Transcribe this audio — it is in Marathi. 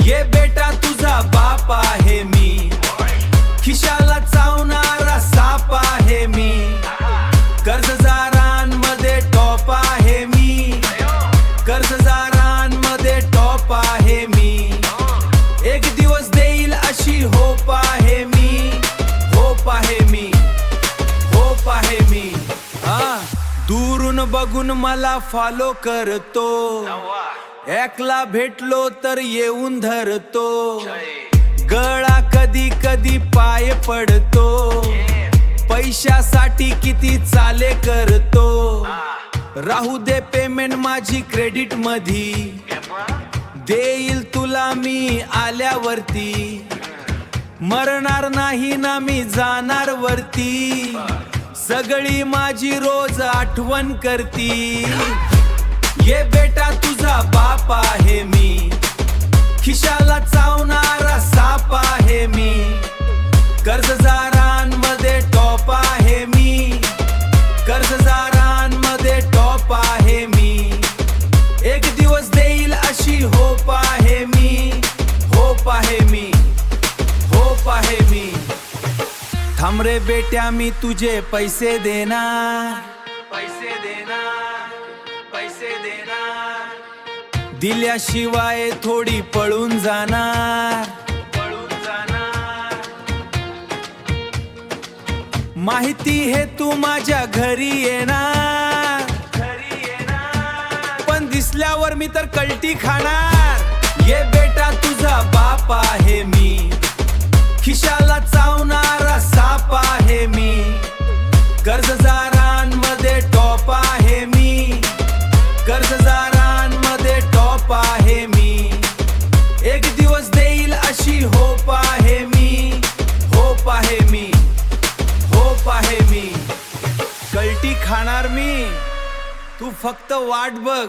ये बेटा तुझा बाप आहे मी, खिशाला चावणारा साप आहे मी, कर्जदारांमध्ये टॉप आहे मी, कर्जदारांमध्ये टॉप आहे मी, एक दिवस देईल अशी होप आहे मी, होप आहे मी, होप आहे मी. दुरून बघून मला फॉलो करतो, एकला भेटलो तर येऊन धरतो, गळा कधी कधी पाय पडतो, पैशासाठी किती चाले करतो, राहू दे पेमेंट माझी क्रेडिट मधी, देईल तुला मी आल्यावरती, मरणार नाही ना मी जाणार वरती, सगळी माझी रोज आठवण करती. ये बेटा तुझा बाप आहे मी, खिशाला चावणारा साप आहे मी, कर्जदारांमध्ये टॉप आहे मी, कर्जदारांमध्ये टॉप आहे मी, एक दिवस देईल अशी होप आहे मी, होप आहे मी, होप आहे मी. थांब रे बेट्या मी तुझे पैसे देणार, पैसे देणार, पैसे देणार, दिल्याशिवाय थोडी पळून जाणार, पळून जाणार. माहिती हे तू माझ्या घरी येणार, घरी येणार, पण दिसल्यावर मी तर कल्टी खाणार. ये बेटा तुझा बाप आहे मी, खिशाला चावणारा साप आहे मी, कर्जदारांमध्ये टॉप आहे मी, कर्जदारांमध्ये टॉप आहे मी, एक दिवस देईल अशी होप आहे मी, होप आहे मी, होप आहे मी. कल्टी खाणार मी, तू फक्त वाट बघ.